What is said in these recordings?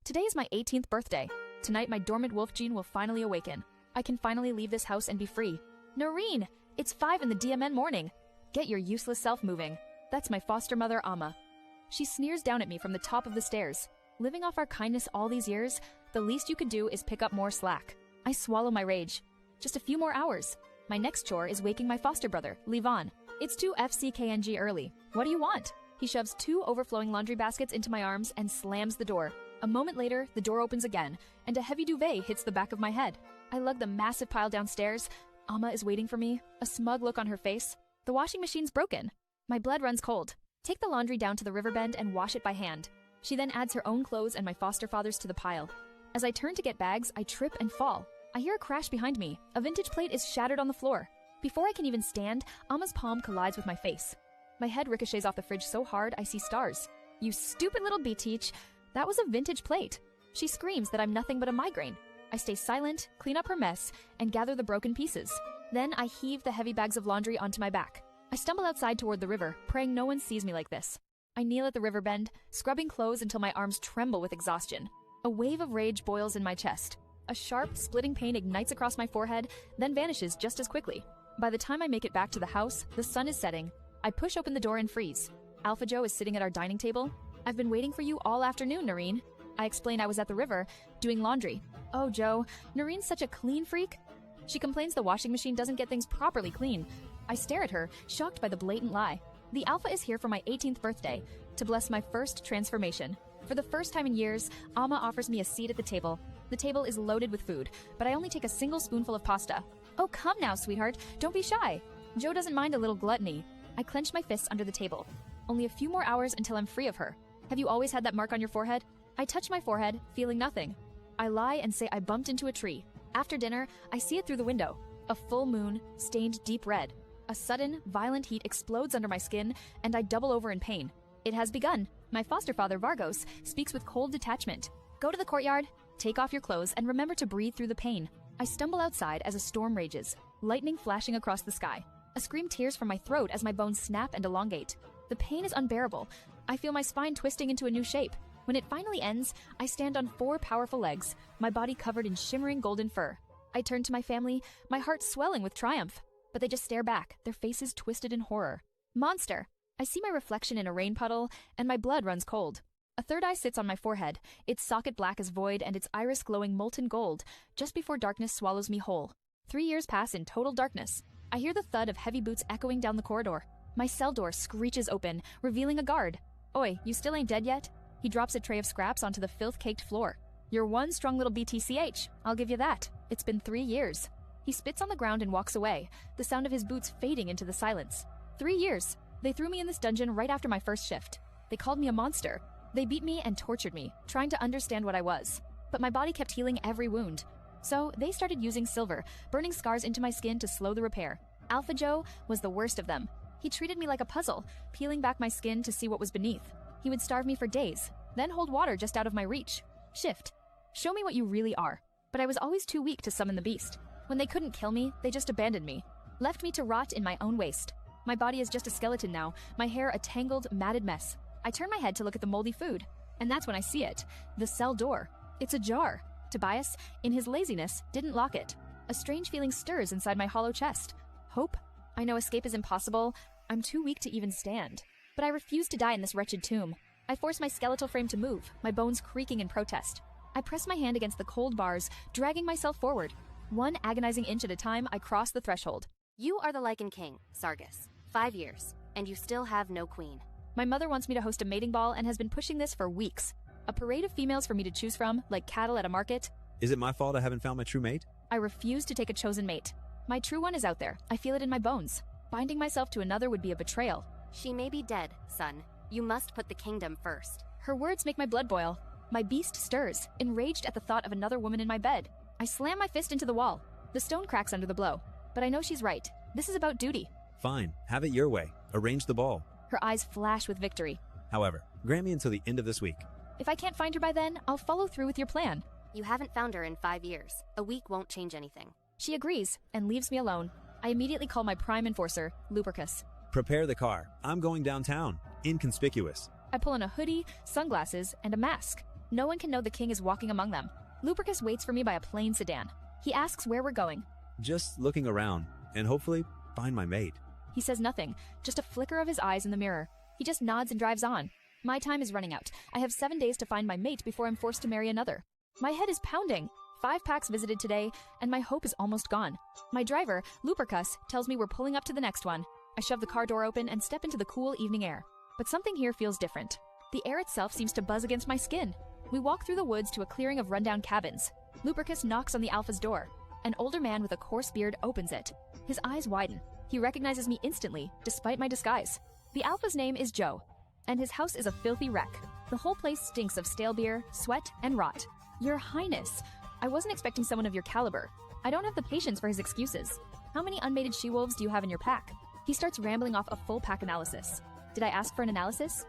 Today is my 18th birthday. Tonight my dormant wolf gene will finally awaken. I can finally leave this house and be free. Noreen, it's 5 in the DMN morning. Get your useless self moving. That's my foster mother, Amma. She sneers down at me from the top of the stairs. Living off our kindness all these years, the least you could do is pick up more slack. I swallow my rage. Just a few more hours. My next chore is waking my foster brother, Levon. It's 2 FCKNG early. What do you want? He shoves 2 overflowing laundry baskets into my arms and slams the door. A moment later, the door opens again, and a heavy duvet hits the back of my head. I lug the massive pile downstairs. Amma is waiting for me, a smug look on her face. The washing machine's broken. My blood runs cold. Take the laundry down to the river bend and wash it by hand. She then adds her own clothes and my foster father's to the pile. As I turn to get bags, I trip and fall. I hear a crash behind me. A vintage plate is shattered on the floor. Before I can even stand, Amma's palm collides with my face. My head ricochets off the fridge so hard I see stars. You stupid little B-teach. That was a vintage plate. She screams that I'm nothing but a migraine. I stay silent, clean up her mess, and gather the broken pieces. Then I heave the heavy bags of laundry onto my back. I stumble outside toward the river, praying no one sees me like this. I kneel at the river bend, scrubbing clothes until my arms tremble with exhaustion. A wave of rage boils in my chest. A sharp, splitting pain ignites across my forehead, then vanishes just as quickly. By the time I make it back to the house, the sun is setting. I push open the door and freeze. Alpha Joe is sitting at our dining table. I've been waiting for you all afternoon, Noreen. I explain I was at the river, doing laundry. Oh, Joe, Noreen's such a clean freak. She complains the washing machine doesn't get things properly clean. I stare at her, shocked by the blatant lie. The Alpha is here for my 18th birthday, to bless my first transformation. For the first time in years, Amma offers me a seat at the table. The table is loaded with food, but I only take a single spoonful of pasta. Oh, come now, sweetheart, don't be shy. Joe doesn't mind a little gluttony. I clench my fists under the table. Only a few more hours until I'm free of her. Have you always had that mark on your forehead? I touch my forehead, feeling nothing. I lie and say I bumped into a tree. After dinner, I see it through the window. A full moon, stained deep red. A sudden, violent heat explodes under my skin, and I double over in pain. It has begun. My foster father, Vargos, speaks with cold detachment. Go to the courtyard, take off your clothes, and remember to breathe through the pain. I stumble outside as a storm rages, lightning flashing across the sky. A scream tears from my throat as my bones snap and elongate. The pain is unbearable. I feel my spine twisting into a new shape. When it finally ends, I stand on 4 powerful legs, my body covered in shimmering golden fur. I turn to my family, my heart swelling with triumph. But they just stare back, their faces twisted in horror. Monster! I see my reflection in a rain puddle, and my blood runs cold. A third eye sits on my forehead, its socket black as void and its iris glowing molten gold, just before darkness swallows me whole. 3 years pass in total darkness. I hear the thud of heavy boots echoing down the corridor. My cell door screeches open, revealing a guard. Oi, you still ain't dead yet? He drops a tray of scraps onto the filth-caked floor. You're one strong little BTCH, I'll give you that. It's been 3 years. He spits on the ground and walks away, the sound of his boots fading into the silence. 3 years. They threw me in this dungeon right after my first shift. They called me a monster. They beat me and tortured me, trying to understand what I was. But my body kept healing every wound. So they started using silver, burning scars into my skin to slow the repair. Alpha Joe was the worst of them. He treated me like a puzzle, peeling back my skin to see what was beneath. He would starve me for days, then hold water just out of my reach. Shift. Show me what you really are. But I was always too weak to summon the beast. When they couldn't kill me, they just abandoned me. Left me to rot in my own waste. My body is just a skeleton now, my hair a tangled, matted mess. I turn my head to look at the moldy food. And that's when I see it. The cell door. It's ajar. Tobias, in his laziness, didn't lock it. A strange feeling stirs inside my hollow chest. Hope? I know escape is impossible. I'm too weak to even stand. But I refuse to die in this wretched tomb. I force my skeletal frame to move, my bones creaking in protest. I press my hand against the cold bars, dragging myself forward. 1 agonizing inch at a time, I cross the threshold. You are the Lycan King, Sargus. 5 years, and you still have no queen. My mother wants me to host a mating ball and has been pushing this for weeks. A parade of females for me to choose from, like cattle at a market. Is it my fault I haven't found my true mate? I refuse to take a chosen mate. My true one is out there. I feel it in my bones. Binding myself to another would be a betrayal. She may be dead, son. You must put the kingdom first. Her words make my blood boil. My beast stirs, enraged at the thought of another woman in my bed. I slam my fist into the wall. The stone cracks under the blow. But I know she's right. This is about duty. Fine, have it your way. Arrange the ball. Her eyes flash with victory. However, grant me until the end of this week. If I can't find her by then, I'll follow through with your plan. You haven't found her in 5 years. A week won't change anything. She agrees and leaves me alone. I immediately call my prime enforcer, Lupercus. Prepare the car. I'm going downtown. Inconspicuous. I pull on a hoodie, sunglasses, and a mask. No one can know the king is walking among them. Lupercus waits for me by a plain sedan. He asks where we're going. Just looking around, and hopefully find my mate. He says nothing, just a flicker of his eyes in the mirror. He just nods and drives on. My time is running out. I have 7 days to find my mate before I'm forced to marry another. My head is pounding. 5 packs visited today, and my hope is almost gone. My driver, Lupercus, tells me we're pulling up to the next one. I shove the car door open and step into the cool evening air. But something here feels different. The air itself seems to buzz against my skin. We walk through the woods to a clearing of rundown cabins. Lupercus knocks on the Alpha's door. An older man with a coarse beard opens it. His eyes widen. He recognizes me instantly, despite my disguise. The Alpha's name is Joe, and his house is a filthy wreck. The whole place stinks of stale beer, sweat, and rot. Your Highness, I wasn't expecting someone of your caliber. I don't have the patience for his excuses. How many unmated she-wolves do you have in your pack? He starts rambling off a full pack analysis. Did I ask for an analysis?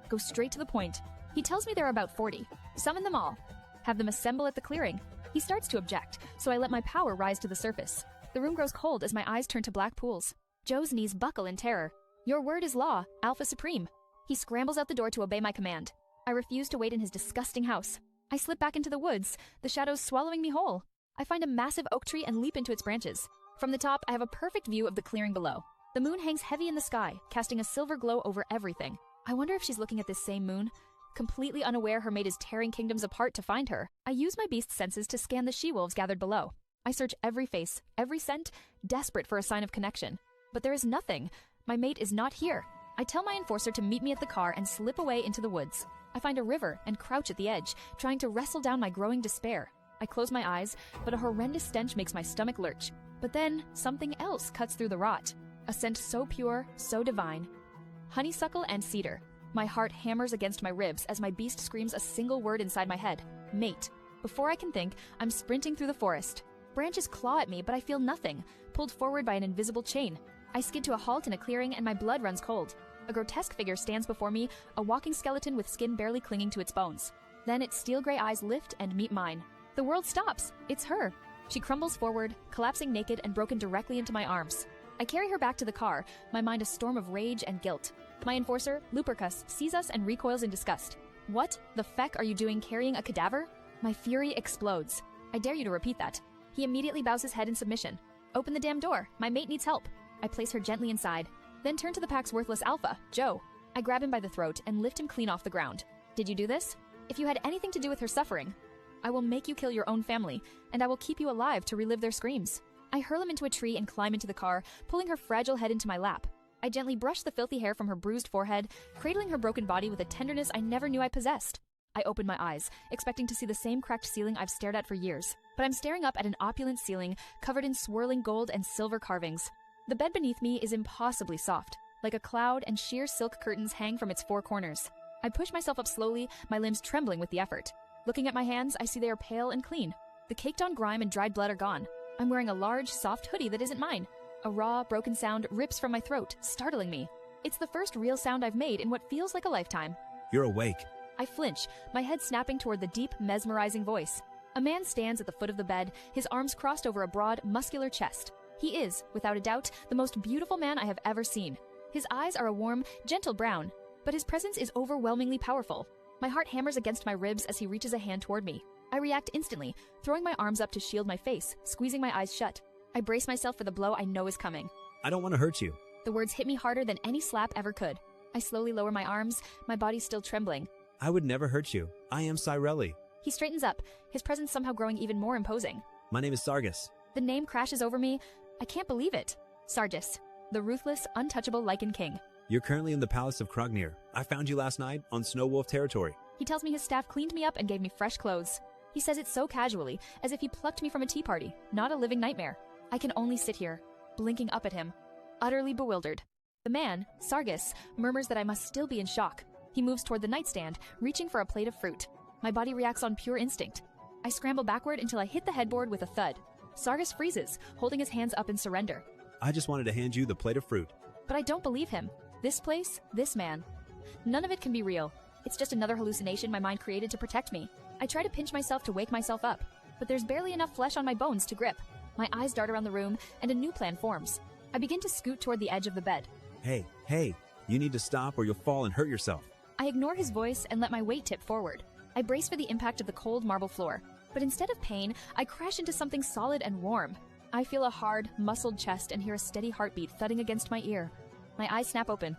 Go straight to the point. He tells me there are about 40. Summon them all. Have them assemble at the clearing. He starts to object, so I let my power rise to the surface. The room grows cold as my eyes turn to black pools. Joe's knees buckle in terror. Your word is law, Alpha Supreme. He scrambles out the door to obey my command. I refuse to wait in his disgusting house. I slip back into the woods, the shadows swallowing me whole. I find a massive oak tree and leap into its branches. From the top, I have a perfect view of the clearing below. The moon hangs heavy in the sky, casting a silver glow over everything. I wonder if she's looking at this same moon. Completely unaware her mate is tearing kingdoms apart to find her, I use my beast's senses to scan the she-wolves gathered below. I search every face, every scent, desperate for a sign of connection. But there is nothing. My mate is not here. I tell my enforcer to meet me at the car and slip away into the woods. I find a river and crouch at the edge, trying to wrestle down my growing despair. I close my eyes, but a horrendous stench makes my stomach lurch. But then, something else cuts through the rot. A scent so pure, so divine. Honeysuckle and cedar. My heart hammers against my ribs as my beast screams a single word inside my head. Mate. Before I can think, I'm sprinting through the forest. Branches claw at me, but I feel nothing, pulled forward by an invisible chain. I skid to a halt in a clearing and my blood runs cold. A grotesque figure stands before me, a walking skeleton with skin barely clinging to its bones. Then its steel gray eyes lift and meet mine. The world stops. It's her. She crumbles forward, collapsing naked and broken directly into my arms. I carry her back to the car, my mind a storm of rage and guilt. My enforcer, Lupercus, sees us and recoils in disgust. What the feck are you doing carrying a cadaver? My fury explodes. I dare you to repeat that. He immediately bows his head in submission. Open the damn door. My mate needs help. I place her gently inside, then turn to the pack's worthless alpha, Joe. I grab him by the throat and lift him clean off the ground. Did you do this? If you had anything to do with her suffering, I will make you kill your own family, and I will keep you alive to relive their screams. I hurl him into a tree and climb into the car, pulling her fragile head into my lap. I gently brush the filthy hair from her bruised forehead, cradling her broken body with a tenderness I never knew I possessed. I open my eyes, expecting to see the same cracked ceiling I've stared at for years, but I'm staring up at an opulent ceiling covered in swirling gold and silver carvings. The bed beneath me is impossibly soft, like a cloud, and sheer silk curtains hang from its four corners. I push myself up slowly, my limbs trembling with the effort. Looking at my hands, I see they are pale and clean. The caked-on grime and dried blood are gone. I'm wearing a large, soft hoodie that isn't mine. A raw, broken sound rips from my throat, startling me. It's the first real sound I've made in what feels like a lifetime. You're awake. I flinch, my head snapping toward the deep, mesmerizing voice. A man stands at the foot of the bed, his arms crossed over a broad, muscular chest. He is, without a doubt, the most beautiful man I have ever seen. His eyes are a warm, gentle brown, but his presence is overwhelmingly powerful. My heart hammers against my ribs as he reaches a hand toward me. I react instantly, throwing my arms up to shield my face, squeezing my eyes shut. I brace myself for the blow I know is coming. I don't want to hurt you. The words hit me harder than any slap ever could. I slowly lower my arms, my body still trembling. I would never hurt you. I am Cyrelli. He straightens up, his presence somehow growing even more imposing. My name is Sargus. The name crashes over me. I can't believe it. Sargus, the ruthless, untouchable Lycan King. You're currently in the Palace of Krognir. I found you last night on Snow Wolf territory. He tells me his staff cleaned me up and gave me fresh clothes. He says it so casually, as if he plucked me from a tea party, not a living nightmare. I can only sit here, blinking up at him, utterly bewildered. The man, Sargus, murmurs that I must still be in shock. He moves toward the nightstand, reaching for a plate of fruit. My body reacts on pure instinct. I scramble backward until I hit the headboard with a thud. Sargus freezes, holding his hands up in surrender. I just wanted to hand you the plate of fruit. But I don't believe him. This place, this man. None of it can be real. It's just another hallucination my mind created to protect me. I try to pinch myself to wake myself up, but there's barely enough flesh on my bones to grip. My eyes dart around the room, and a new plan forms. I begin to scoot toward the edge of the bed. Hey, you need to stop or you'll fall and hurt yourself. I ignore his voice and let my weight tip forward. I brace for the impact of the cold marble floor, but instead of pain, I crash into something solid and warm. I feel a hard, muscled chest and hear a steady heartbeat thudding against my ear. My eyes snap open.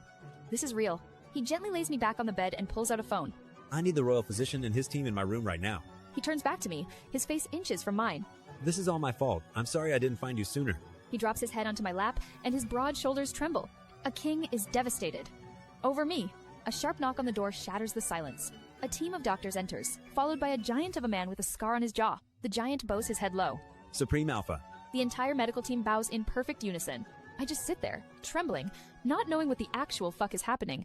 This is real. He gently lays me back on the bed and pulls out a phone. I need the royal physician and his team in my room right now. He turns back to me, his face inches from mine. This is all my fault. I'm sorry I didn't find you sooner. He drops his head onto my lap, and his broad shoulders tremble. A king is devastated. Over me. A sharp knock on the door shatters the silence. A team of doctors enters, followed by a giant of a man with a scar on his jaw. The giant bows his head low. Supreme Alpha. The entire medical team bows in perfect unison. I just sit there, trembling, not knowing what the actual fuck is happening.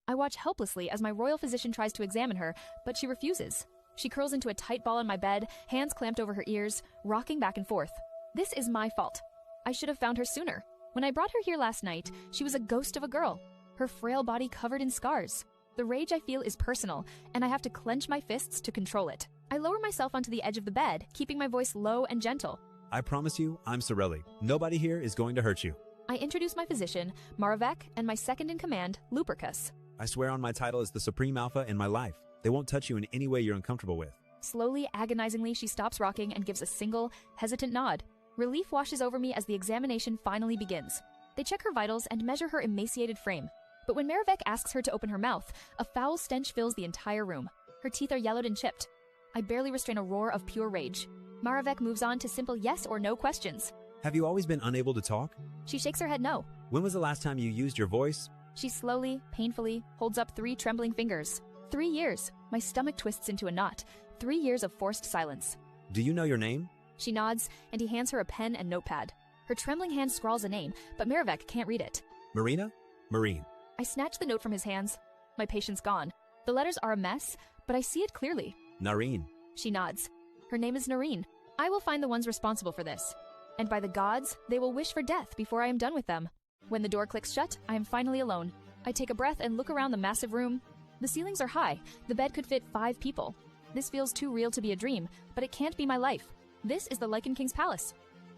I watch helplessly as my royal physician tries to examine her, but she refuses. She curls into a tight ball on my bed, hands clamped over her ears, rocking back and forth. This is my fault. I should have found her sooner. When I brought her here last night, she was a ghost of a girl, her frail body covered in scars. The rage I feel is personal, and I have to clench my fists to control it. I lower myself onto the edge of the bed, keeping my voice low and gentle. I promise you, I'm Sorelli. Nobody here is going to hurt you. I introduce my physician, Maravek, and my second-in-command, Lupercus. I swear on my title as the Supreme Alpha in my life. They won't touch you in any way you're uncomfortable with. Slowly, agonizingly, she stops rocking and gives a single, hesitant nod. Relief washes over me as the examination finally begins. They check her vitals and measure her emaciated frame. But when Maravek asks her to open her mouth, a foul stench fills the entire room. Her teeth are yellowed and chipped. I barely restrain a roar of pure rage. Maravek moves on to simple yes or no questions. Have you always been unable to talk? She shakes her head no. When was the last time you used your voice? She slowly, painfully, holds up 3 trembling fingers. 3 years. My stomach twists into a knot. 3 years of forced silence. Do you know your name? She nods, and he hands her a pen and notepad. Her trembling hand scrawls a name, but Maravek can't read it. Marina? Marine. I snatch the note from his hands. My patience gone. The letters are a mess, but I see it clearly. Nareen. She nods. Her name is Nareen. I will find the ones responsible for this. And by the gods, they will wish for death before I am done with them. When the door clicks shut, I am finally alone. I take a breath and look around the massive room. The ceilings are high. The bed could fit 5 people. This feels too real to be a dream, but it can't be my life. This is the Lycan King's palace.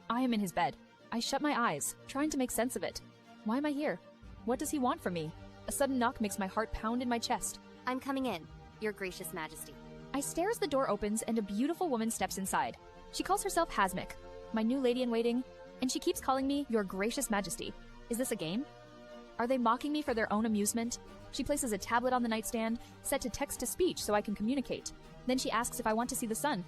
I am in his bed. I shut my eyes, trying to make sense of it. Why am I here? What does he want from me? A sudden knock makes my heart pound in my chest. I'm coming in, Your Gracious Majesty. I stare as the door opens and a beautiful woman steps inside. She calls herself Hasmik, my new lady-in-waiting, and she keeps calling me Your Gracious Majesty. Is this a game? Are they mocking me for their own amusement? She places a tablet on the nightstand, set to text-to-speech so I can communicate. Then she asks if I want to see the sun.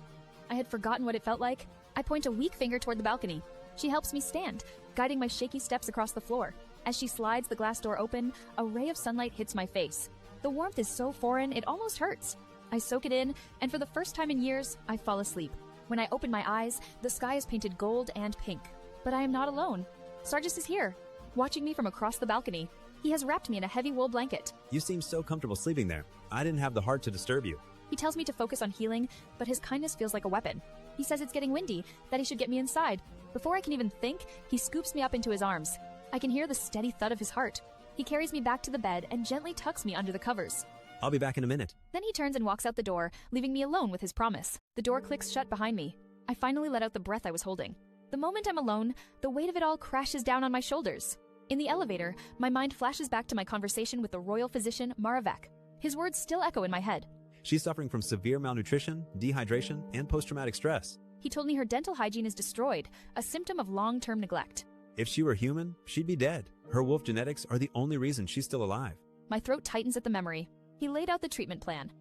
I had forgotten what it felt like. I point a weak finger toward the balcony. She helps me stand, guiding my shaky steps across the floor. As she slides the glass door open, a ray of sunlight hits my face. The warmth is so foreign, it almost hurts. I soak it in, and for the first time in years, I fall asleep. When I open my eyes, the sky is painted gold and pink. But I am not alone. Sargis is here, watching me from across the balcony. He has wrapped me in a heavy wool blanket. You seem so comfortable sleeping there. I didn't have the heart to disturb you. He tells me to focus on healing, but his kindness feels like a weapon. He says it's getting windy, that he should get me inside. Before I can even think, he scoops me up into his arms. I can hear the steady thud of his heart. He carries me back to the bed and gently tucks me under the covers. I'll be back in a minute. Then he turns and walks out the door, leaving me alone with his promise. The door clicks shut behind me. I finally let out the breath I was holding. The moment I'm alone, the weight of it all crashes down on my shoulders. In the elevator, my mind flashes back to my conversation with the royal physician, Maravek. His words still echo in my head. She's suffering from severe malnutrition, dehydration, and post-traumatic stress. He told me her dental hygiene is destroyed, a symptom of long-term neglect. If she were human, she'd be dead. Her wolf genetics are the only reason she's still alive. My throat tightens at the memory. He laid out the treatment plan.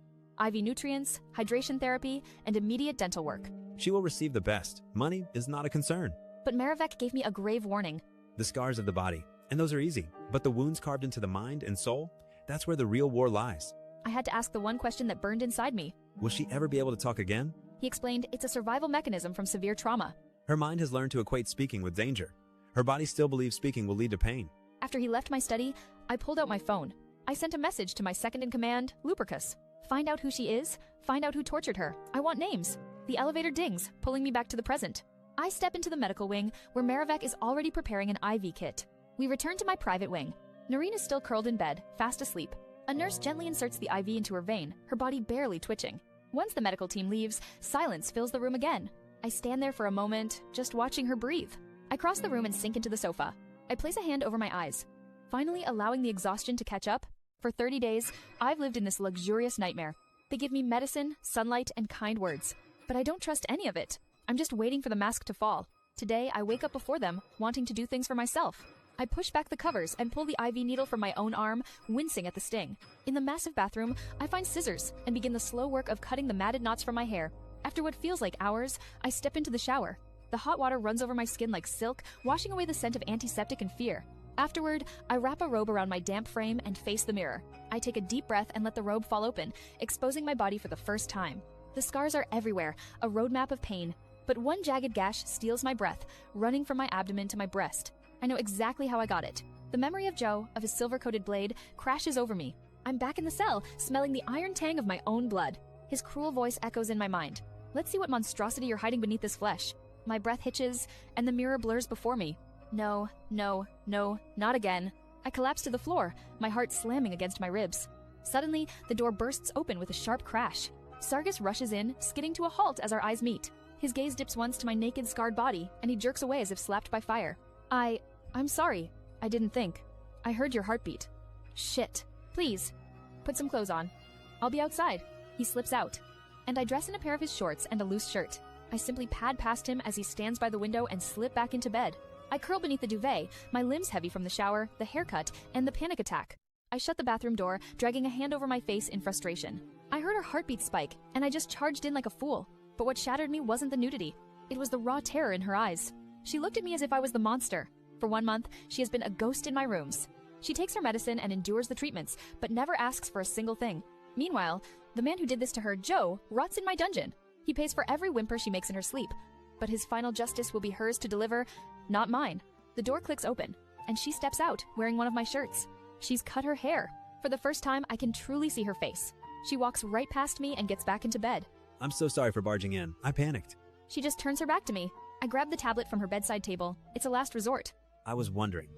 IV nutrients, hydration therapy, and immediate dental work. She will receive the best. Money is not a concern. But Maravek gave me a grave warning. The scars of the body, and those are easy. But the wounds carved into the mind and soul, that's where the real war lies. I had to ask the one question that burned inside me. Will she ever be able to talk again? He explained it's a survival mechanism from severe trauma. Her mind has learned to equate speaking with danger. Her body still believes speaking will lead to pain. After he left my study, I pulled out my phone. I sent a message to my second-in-command, Lupercus. Find out who she is, find out who tortured her. I want names. The elevator dings, pulling me back to the present. I step into the medical wing, where Maravek is already preparing an IV kit. We return to my private wing. Nareen is still curled in bed, fast asleep. A nurse gently inserts the IV into her vein, her body barely twitching. Once the medical team leaves, silence fills the room again. I stand there for a moment, just watching her breathe. I cross the room and sink into the sofa. I place a hand over my eyes, finally allowing the exhaustion to catch up. For 30 days, I've lived in this luxurious nightmare. They give me medicine, sunlight, and kind words. But I don't trust any of it. I'm just waiting for the mask to fall. Today, I wake up before them, wanting to do things for myself. I push back the covers and pull the IV needle from my own arm, wincing at the sting. In the massive bathroom, I find scissors and begin the slow work of cutting the matted knots from my hair. After what feels like hours, I step into the shower. The hot water runs over my skin like silk, washing away the scent of antiseptic and fear. Afterward, I wrap a robe around my damp frame and face the mirror. I take a deep breath and let the robe fall open, exposing my body for the first time. The scars are everywhere, a roadmap of pain. But one jagged gash steals my breath, running from my abdomen to my breast. I know exactly how I got it. The memory of Joe, of his silver-coated blade, crashes over me. I'm back in the cell, smelling the iron tang of my own blood. His cruel voice echoes in my mind. Let's see what monstrosity you're hiding beneath this flesh. My breath hitches, and the mirror blurs before me. No, no, no, not again. I collapse to the floor, my heart slamming against my ribs. Suddenly, the door bursts open with a sharp crash. Sargus rushes in, skidding to a halt as our eyes meet. His gaze dips once to my naked, scarred body, and he jerks away as if slapped by fire. I'm sorry. I didn't think. I heard your heartbeat. Shit. Please. Put some clothes on. I'll be outside. He slips out. And I dress in a pair of his shorts and a loose shirt. I simply pad past him as he stands by the window and slip back into bed. I curl beneath the duvet, my limbs heavy from the shower, the haircut, and the panic attack. I shut the bathroom door, dragging a hand over my face in frustration. I heard her heartbeat spike, and I just charged in like a fool. But what shattered me wasn't the nudity. It was the raw terror in her eyes. She looked at me as if I was the monster. For 1 month, she has been a ghost in my rooms. She takes her medicine and endures the treatments, but never asks for a single thing. Meanwhile, the man who did this to her, Joe, rots in my dungeon. He pays for every whimper she makes in her sleep. But his final justice will be hers to deliver, not mine. The door clicks open, and she steps out, wearing one of my shirts. She's cut her hair. For the first time, I can truly see her face. She walks right past me and gets back into bed. I'm so sorry for barging in. I panicked. She just turns her back to me. I grab the tablet from her bedside table. It's a last resort. I was wondering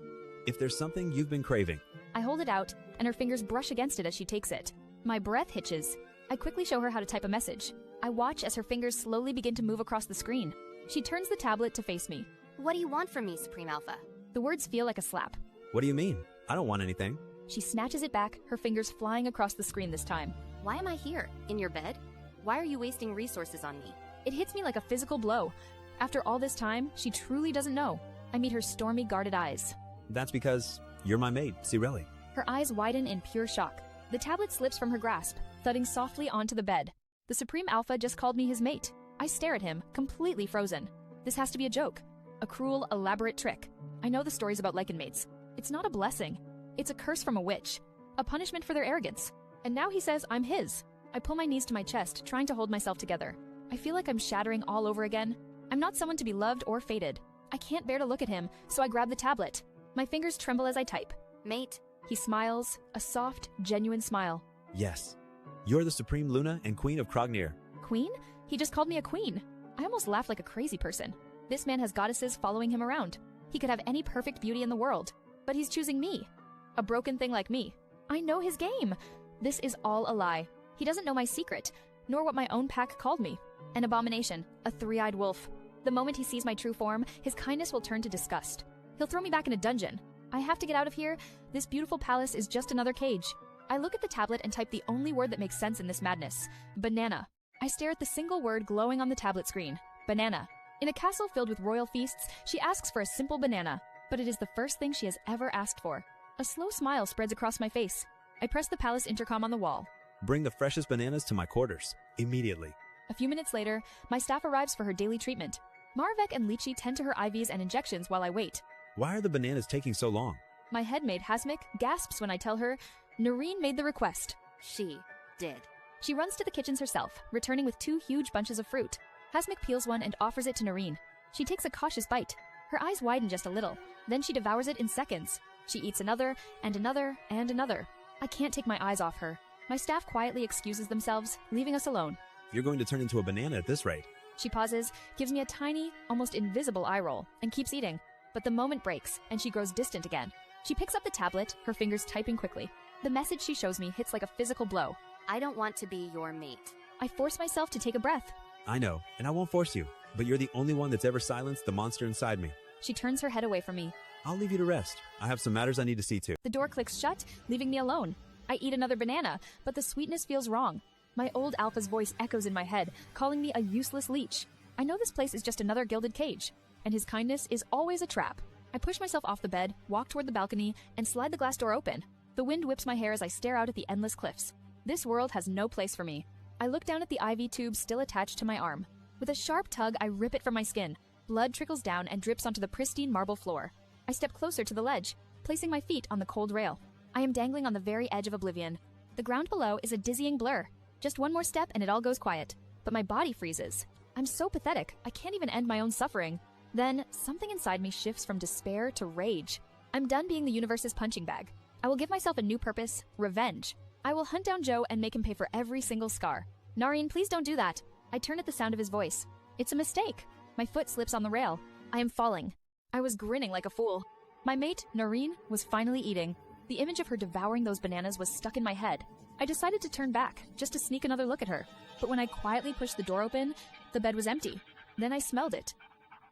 if there's something you've been craving. I hold it out, and her fingers brush against it as she takes it. My breath hitches. I quickly show her how to type a message. I watch as her fingers slowly begin to move across the screen. She turns the tablet to face me. What do you want from me, Supreme Alpha? The words feel like a slap. What do you mean? I don't want anything. She snatches it back, her fingers flying across the screen this time. Why am I here? In your bed? Why are you wasting resources on me? It hits me like a physical blow. After all this time, she truly doesn't know. I meet her stormy, guarded eyes. That's because you're my mate, Cirelli. Her eyes widen in pure shock. The tablet slips from her grasp, thudding softly onto the bed. The Supreme Alpha just called me his mate. I stare at him, completely frozen. This has to be a joke. A cruel, elaborate trick. I know the stories about Lycan mates. It's not a blessing. It's a curse from a witch. A punishment for their arrogance. And now he says I'm his. I pull my knees to my chest, trying to hold myself together. I feel like I'm shattering all over again. I'm not someone to be loved or fated. I can't bear to look at him, so I grab the tablet. My fingers tremble as I type. Mate. He smiles, a soft, genuine smile. Yes. You're the Supreme Luna and Queen of Krognir. Queen? He just called me a queen. I almost laughed like a crazy person. This man has goddesses following him around. He could have any perfect beauty in the world. But he's choosing me. A broken thing like me. I know his game. This is all a lie. He doesn't know my secret, nor what my own pack called me. An abomination, a three-eyed wolf. The moment he sees my true form, his kindness will turn to disgust. He'll throw me back in a dungeon. I have to get out of here. This beautiful palace is just another cage. I look at the tablet and type the only word that makes sense in this madness. Banana. I stare at the single word glowing on the tablet screen. Banana. In a castle filled with royal feasts, she asks for a simple banana, but it is the first thing she has ever asked for. A slow smile spreads across my face. I press the palace intercom on the wall. Bring the freshest bananas to my quarters, immediately. A few minutes later, my staff arrives for her daily treatment. Marvek and Lychee tend to her IVs and injections while I wait. Why are the bananas taking so long? My headmaid, Hasmik, gasps when I tell her, Noreen made the request. She did. She runs to the kitchens herself, returning with 2 huge bunches of fruit. Hasmik peels one and offers it to Noreen. She takes a cautious bite. Her eyes widen just a little. Then she devours it in seconds. She eats another, and another, and another. I can't take my eyes off her. My staff quietly excuses themselves, leaving us alone. You're going to turn into a banana at this rate. She pauses, gives me a tiny, almost invisible eye roll, and keeps eating. But the moment breaks, and she grows distant again. She picks up the tablet, her fingers typing quickly. The message she shows me hits like a physical blow. I don't want to be your mate. I force myself to take a breath. I know, and I won't force you, but you're the only one that's ever silenced the monster inside me. She turns her head away from me. I'll leave you to rest. I have some matters I need to see to. The door clicks shut, leaving me alone. I eat another banana, but the sweetness feels wrong. My old alpha's voice echoes in my head, calling me a useless leech. I know this place is just another gilded cage, and his kindness is always a trap. I push myself off the bed, walk toward the balcony, and slide the glass door open. The wind whips my hair as I stare out at the endless cliffs. This world has no place for me. I look down at the IV tube still attached to my arm. With a sharp tug, I rip it from my skin. Blood trickles down and drips onto the pristine marble floor. I step closer to the ledge, placing my feet on the cold rail. I am dangling on the very edge of oblivion. The ground below is a dizzying blur. Just one more step and it all goes quiet. But my body freezes. I'm so pathetic, I can't even end my own suffering. Then, something inside me shifts from despair to rage. I'm done being the universe's punching bag. I will give myself a new purpose, revenge. I will hunt down Joe and make him pay for every single scar. Nareen, please don't do that. I turn at the sound of his voice. It's a mistake. My foot slips on the rail. I am falling. I was grinning like a fool. My mate, Nareen, was finally eating. The image of her devouring those bananas was stuck in my head. I decided to turn back, just to sneak another look at her. But when I quietly pushed the door open, the bed was empty. Then I smelled it.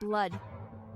Blood.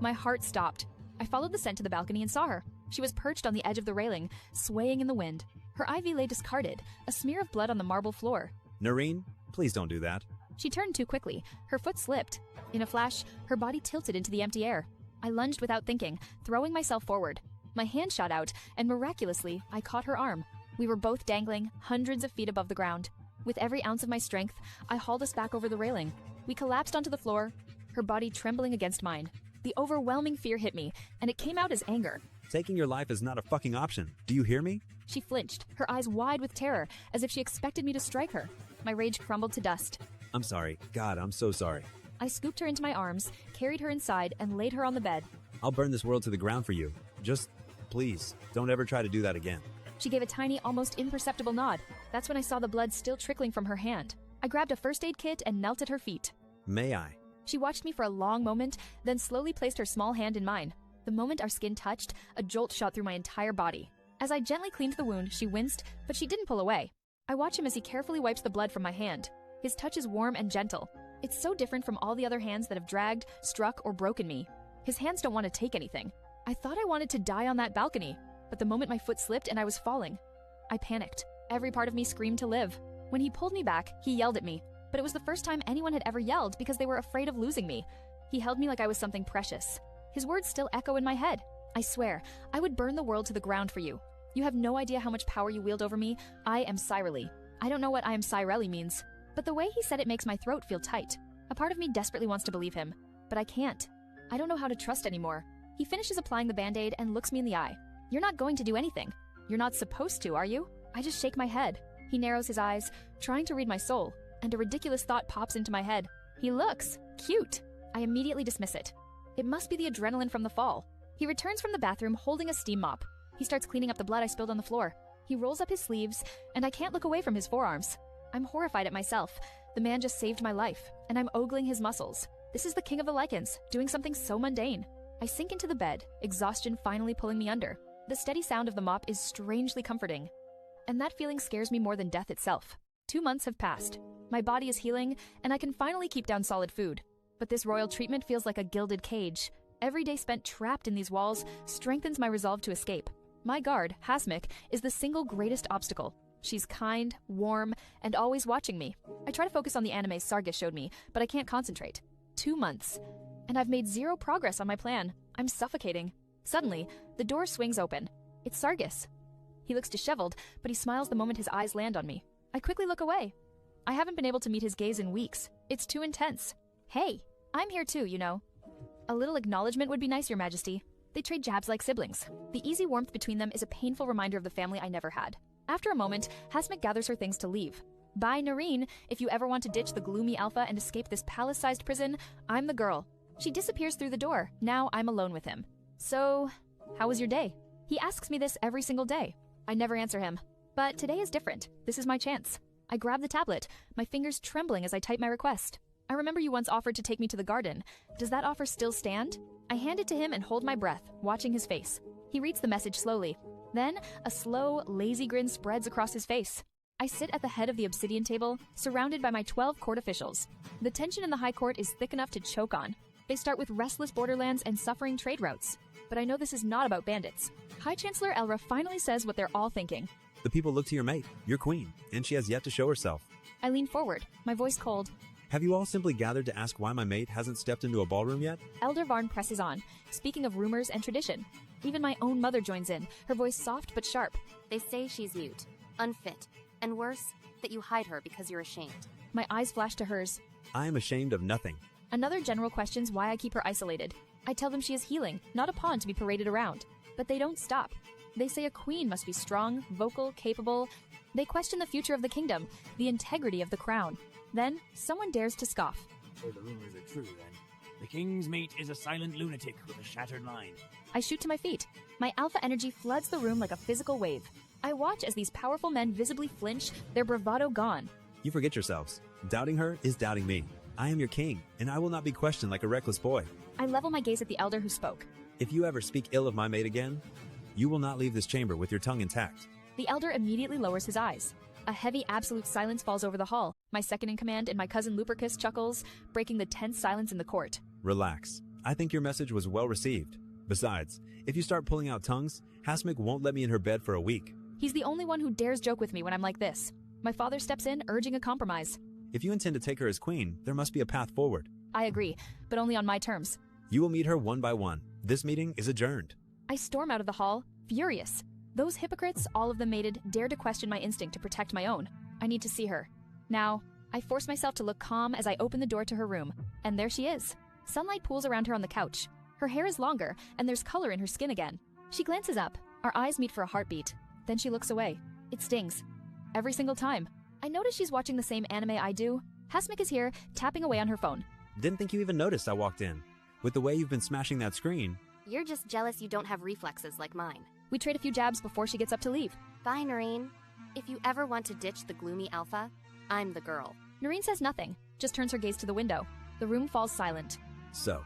My heart stopped. I followed the scent to the balcony and saw her. She was perched on the edge of the railing, swaying in the wind. Her IV lay discarded, a smear of blood on the marble floor. Nareen, please don't do that. She turned too quickly. Her foot slipped. In a flash, her body tilted into the empty air. I lunged without thinking, throwing myself forward. My hand shot out, and miraculously, I caught her arm. We were both dangling, hundreds of feet above the ground. With every ounce of my strength, I hauled us back over the railing. We collapsed onto the floor, her body trembling against mine. The overwhelming fear hit me, and it came out as anger. Taking your life is not a fucking option. Do you hear me? She flinched, her eyes wide with terror, as if she expected me to strike her. My rage crumbled to dust. I'm sorry. God, I'm so sorry. I scooped her into my arms, carried her inside, and laid her on the bed. I'll burn this world to the ground for you. Just, please, don't ever try to do that again. She gave a tiny, almost imperceptible nod. That's when I saw the blood still trickling from her hand. I grabbed a first aid kit and knelt at her feet. May I? She watched me for a long moment, then slowly placed her small hand in mine. The moment our skin touched, a jolt shot through my entire body. As I gently cleaned the wound, she winced, but she didn't pull away. I watch him as he carefully wipes the blood from my hand. His touch is warm and gentle. It's so different from all the other hands that have dragged, struck, or broken me. His hands don't want to take anything. I thought I wanted to die on that balcony, but the moment my foot slipped and I was falling, I panicked. Every part of me screamed to live. When he pulled me back, he yelled at me, but it was the first time anyone had ever yelled because they were afraid of losing me. He held me like I was something precious. His words still echo in my head. I swear, I would burn the world to the ground for you. You have no idea how much power you wield over me. I am Cyrelly. I don't know what I am Cyrelly means, but the way he said it makes my throat feel tight. A part of me desperately wants to believe him, but I can't. I don't know how to trust anymore. He finishes applying the band-aid and looks me in the eye. You're not going to do anything. You're not supposed to, are you? I just shake my head. He narrows his eyes, trying to read my soul, and a ridiculous thought pops into my head. He looks cute. I immediately dismiss it. It must be the adrenaline from the fall. He returns from the bathroom holding a steam mop. He starts cleaning up the blood I spilled on the floor. He rolls up his sleeves, and I can't look away from his forearms. I'm horrified at myself. The man just saved my life, and I'm ogling his muscles. This is the king of the Lycans, doing something so mundane. I sink into the bed, exhaustion finally pulling me under. The steady sound of the mop is strangely comforting. And that feeling scares me more than death itself. 2 months have passed. My body is healing, and I can finally keep down solid food. But this royal treatment feels like a gilded cage. Every day spent trapped in these walls strengthens my resolve to escape. My guard, Hasmik, is the single greatest obstacle. She's kind, warm, and always watching me. I try to focus on the anime Sargis showed me, but I can't concentrate. 2 months. And I've made zero progress on my plan. I'm suffocating. Suddenly, the door swings open. It's Sargis. He looks disheveled, but he smiles the moment his eyes land on me. I quickly look away. I haven't been able to meet his gaze in weeks. It's too intense. Hey, I'm here too, you know. A little acknowledgement would be nice, Your Majesty. They trade jabs like siblings. The easy warmth between them is a painful reminder of the family I never had. After a moment, Hasmik gathers her things to leave. Bye, Nareen. If you ever want to ditch the gloomy alpha and escape this palace-sized prison, I'm the girl. She disappears through the door. Now I'm alone with him. So, how was your day? He asks me this every single day. I never answer him. But today is different. This is my chance. I grab the tablet, my fingers trembling as I type my request. I remember you once offered to take me to the garden. Does that offer still stand? I hand it to him and hold my breath, watching his face. He reads the message slowly. Then, a slow, lazy grin spreads across his face. I sit at the head of the obsidian table, surrounded by my 12 court officials. The tension in the High Court is thick enough to choke on. They start with restless borderlands and suffering trade routes. But I know this is not about bandits. High Chancellor Elra finally says what they're all thinking. The people look to your mate, your queen, and she has yet to show herself. I lean forward, my voice cold. Have you all simply gathered to ask why my mate hasn't stepped into a ballroom yet? Elder Varn presses on, speaking of rumors and tradition. Even my own mother joins in, her voice soft but sharp. They say she's mute, unfit, and worse, that you hide her because you're ashamed. My eyes flash to hers. I am ashamed of nothing. Another general questions why I keep her isolated. I tell them she is healing, not a pawn to be paraded around. But they don't stop. They say a queen must be strong, vocal, capable. They question the future of the kingdom, the integrity of the crown. Then, someone dares to scoff. So the rumors are true, then. The king's mate is a silent lunatic with a shattered mind. I shoot to my feet. My alpha energy floods the room like a physical wave. I watch as these powerful men visibly flinch, their bravado gone. You forget yourselves. Doubting her is doubting me. I am your king, and I will not be questioned like a reckless boy. I level my gaze at the elder who spoke. If you ever speak ill of my mate again, you will not leave this chamber with your tongue intact. The elder immediately lowers his eyes. A heavy absolute silence falls over the hall. My second-in-command and my cousin Lupercus chuckles, breaking the tense silence in the court. Relax. I think your message was well received. Besides, if you start pulling out tongues, Hasmik won't let me in her bed for a week. He's the only one who dares joke with me when I'm like this. My father steps in, urging a compromise. If you intend to take her as queen, there must be a path forward. I agree, but only on my terms. You will meet her one by one. This meeting is adjourned. I storm out of the hall, furious. Those hypocrites, all of them mated, dare to question my instinct to protect my own. I need to see her. Now, I force myself to look calm as I open the door to her room. And there she is. Sunlight pools around her on the couch. Her hair is longer, and there's color in her skin again. She glances up. Our eyes meet for a heartbeat. Then she looks away. It stings. Every single time. I notice she's watching the same anime I do. Hasmik is here, tapping away on her phone. Didn't think you even noticed I walked in. With the way you've been smashing that screen. You're just jealous you don't have reflexes like mine. We trade a few jabs before she gets up to leave. Bye, Noreen. If you ever want to ditch the gloomy alpha, I'm the girl. Noreen says nothing, just turns her gaze to the window. The room falls silent. So,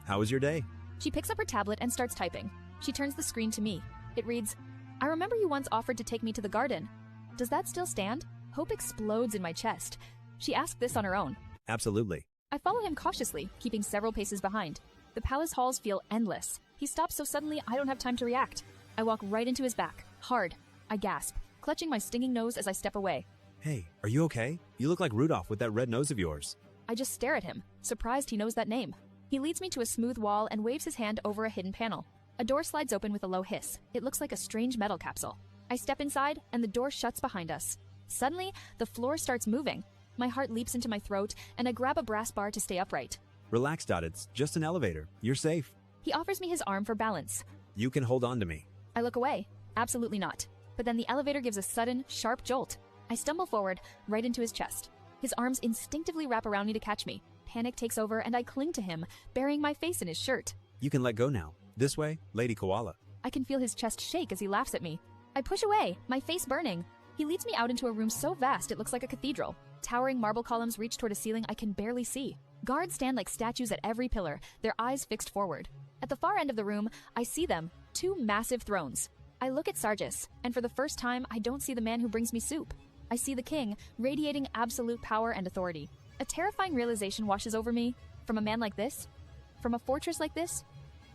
how was your day? She picks up her tablet and starts typing. She turns the screen to me. It reads, I remember you once offered to take me to the garden. Does that still stand? Hope explodes in my chest. She asked this on her own. Absolutely. I follow him cautiously, keeping several paces behind. The palace halls feel endless. He stops so suddenly I don't have time to react. I walk right into his back, hard. I gasp, clutching my stinging nose as I step away. Hey, are you okay? You look like Rudolph with that red nose of yours. I just stare at him, surprised he knows that name. He leads me to a smooth wall and waves his hand over a hidden panel. A door slides open with a low hiss. It looks like a strange metal capsule. I step inside, and the door shuts behind us. Suddenly, the floor starts moving. My heart leaps into my throat, and I grab a brass bar to stay upright. Relax, Dot. It's just an elevator. You're safe. He offers me his arm for balance. You can hold on to me. I look away. Absolutely not. But then the elevator gives a sudden, sharp jolt. I stumble forward, right into his chest. His arms instinctively wrap around me to catch me. Panic takes over, and I cling to him, burying my face in his shirt. You can let go now. This way, Lady Koala. I can feel his chest shake as he laughs at me. I push away, my face burning. He leads me out into a room so vast it looks like a cathedral. Towering marble columns reach toward a ceiling I can barely see. Guards stand like statues at every pillar, their eyes fixed forward. At the far end of the room, I see them, two massive thrones. I look at Sargis, and for the first time, I don't see the man who brings me soup. I see the king, radiating absolute power and authority. A terrifying realization washes over me. From a man like this? From a fortress like this?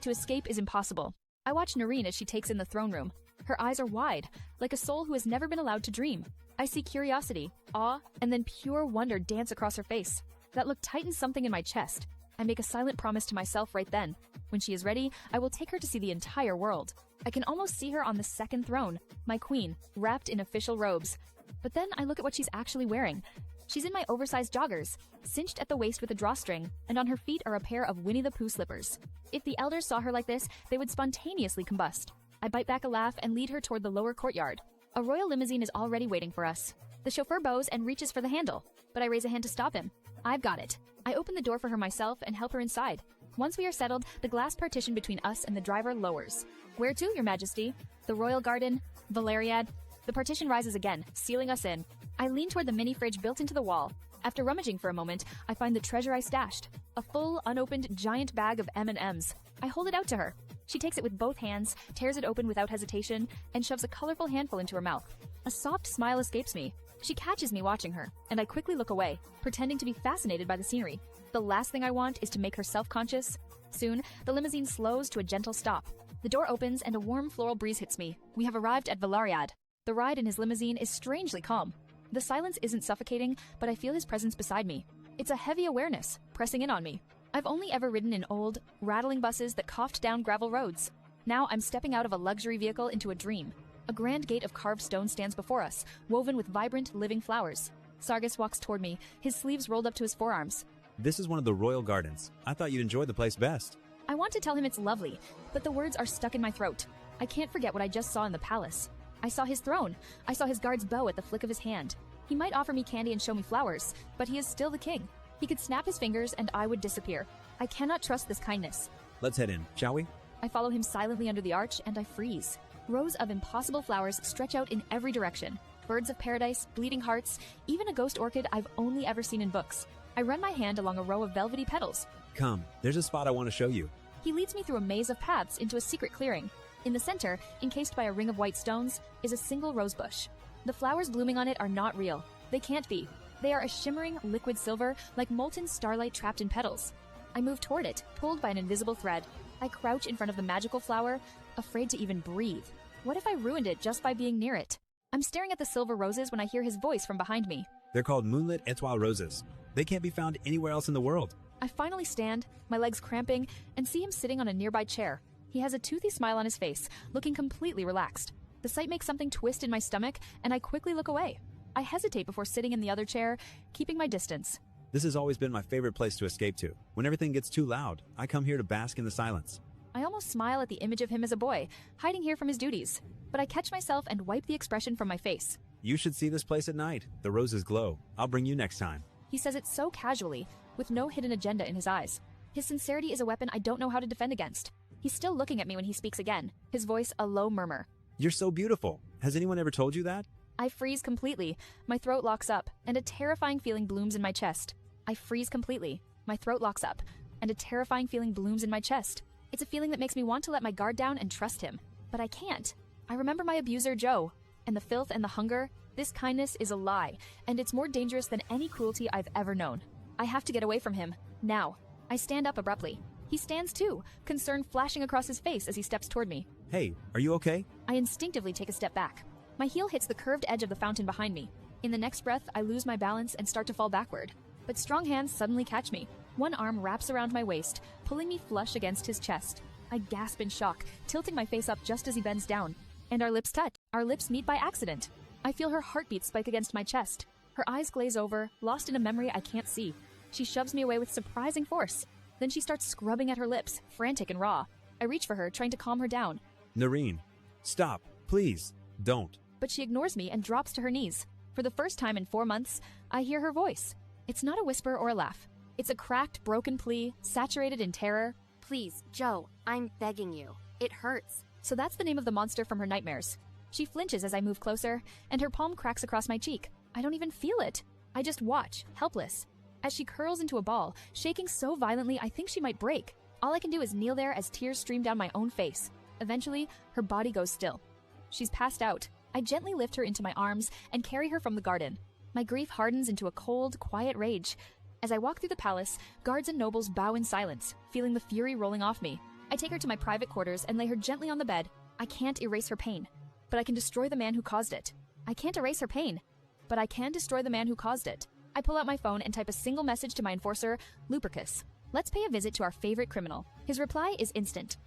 To escape is impossible. I watch Noreen as she takes in the throne room. Her eyes are wide, like a soul who has never been allowed to dream. I see curiosity, awe, and then pure wonder dance across her face. That look tightens something in my chest. I make a silent promise to myself right then. When she is ready, I will take her to see the entire world. I can almost see her on the second throne, my queen, wrapped in official robes. But then I look at what she's actually wearing. She's in my oversized joggers, cinched at the waist with a drawstring, and on her feet are a pair of Winnie the Pooh slippers. If the elders saw her like this, they would spontaneously combust. I bite back a laugh and lead her toward the lower courtyard. A royal limousine is already waiting for us. The chauffeur bows and reaches for the handle, but I raise a hand to stop him. I've got it. I open the door for her myself and help her inside. Once we are settled, the glass partition between us and the driver lowers. Where to, Your Majesty? The royal garden? Valeriad? The partition rises again, sealing us in. I lean toward the mini fridge built into the wall. After rummaging for a moment, I find the treasure I stashed. A full, unopened, giant bag of M&Ms. I hold it out to her. She takes it with both hands, tears it open without hesitation, and shoves a colorful handful into her mouth. A soft smile escapes me. She catches me watching her, and I quickly look away, pretending to be fascinated by the scenery. The last thing I want is to make her self-conscious. Soon, the limousine slows to a gentle stop. The door opens and a warm floral breeze hits me. We have arrived at Valeriad. The ride in his limousine is strangely calm. The silence isn't suffocating, but I feel his presence beside me. It's a heavy awareness, pressing in on me. I've only ever ridden in old, rattling buses that coughed down gravel roads. Now I'm stepping out of a luxury vehicle into a dream. A grand gate of carved stone stands before us, woven with vibrant, living flowers. Sargus walks toward me, his sleeves rolled up to his forearms. This is one of the royal gardens. I thought you'd enjoy the place best. I want to tell him it's lovely, but the words are stuck in my throat. I can't forget what I just saw in the palace. I saw his throne. I saw his guard's bow at the flick of his hand. He might offer me candy and show me flowers, but he is still the king. He could snap his fingers and I would disappear. I cannot trust this kindness. Let's head in, shall we? I follow him silently under the arch and I freeze. Rows of impossible flowers stretch out in every direction. Birds of paradise, bleeding hearts, even a ghost orchid I've only ever seen in books. I run my hand along a row of velvety petals. Come, there's a spot I want to show you. He leads me through a maze of paths into a secret clearing. In the center, encased by a ring of white stones, is a single rose bush. The flowers blooming on it are not real. They can't be. They are a shimmering, liquid silver, like molten starlight trapped in petals. I move toward it, pulled by an invisible thread. I crouch in front of the magical flower, afraid to even breathe. What if I ruined it just by being near it? I'm staring at the silver roses when I hear his voice from behind me. They're called moonlit étoile roses. They can't be found anywhere else in the world. I finally stand, my legs cramping, and see him sitting on a nearby chair. He has a toothy smile on his face, looking completely relaxed. The sight makes something twist in my stomach, and I quickly look away. I hesitate before sitting in the other chair, keeping my distance. This has always been my favorite place to escape to. When everything gets too loud, I come here to bask in the silence. I almost smile at the image of him as a boy, hiding here from his duties. But I catch myself and wipe the expression from my face. You should see this place at night. The roses glow. I'll bring you next time. He says it so casually, with no hidden agenda in his eyes. His sincerity is a weapon I don't know how to defend against. He's still looking at me when he speaks again, his voice a low murmur. You're so beautiful. Has anyone ever told you that? I freeze completely. My throat locks up, and a terrifying feeling blooms in my chest. I freeze completely. My throat locks up, and a terrifying feeling blooms in my chest. It's a feeling that makes me want to let my guard down and trust him. But I can't. I remember my abuser, Joe, and the filth and the hunger. This kindness is a lie, and it's more dangerous than any cruelty I've ever known. I have to get away from him, now. I stand up abruptly. He stands too, concern flashing across his face as he steps toward me. Hey, are you okay? I instinctively take a step back. My heel hits the curved edge of the fountain behind me. In the next breath, I lose my balance and start to fall backward. But strong hands suddenly catch me. One arm wraps around my waist, pulling me flush against his chest. I gasp in shock, tilting my face up just as he bends down. And our lips touch. Our lips meet by accident. I feel her heartbeat spike against my chest. Her eyes glaze over, lost in a memory I can't see. She shoves me away with surprising force. Then she starts scrubbing at her lips, frantic and raw. I reach for her, trying to calm her down. Noreen, stop. Please, don't. But she ignores me and drops to her knees. For the first time in 4 months, I hear her voice. It's not a whisper or a laugh. It's a cracked, broken plea, saturated in terror. Please, Joe, I'm begging you. It hurts. So that's the name of the monster from her nightmares. She flinches as I move closer, and her palm cracks across my cheek. I don't even feel it. I just watch, helpless. As she curls into a ball, shaking so violently I think she might break. All I can do is kneel there as tears stream down my own face. Eventually, her body goes still. She's passed out. I gently lift her into my arms and carry her from the garden. My grief hardens into a cold, quiet rage. As I walk through the palace, guards and nobles bow in silence, feeling the fury rolling off me. I take her to my private quarters and lay her gently on the bed. I can't erase her pain, but I can destroy the man who caused it. I can't erase her pain, but I can destroy the man who caused it. I pull out my phone and type a single message to my enforcer, Lupercus. Let's pay a visit to our favorite criminal. His reply is instant.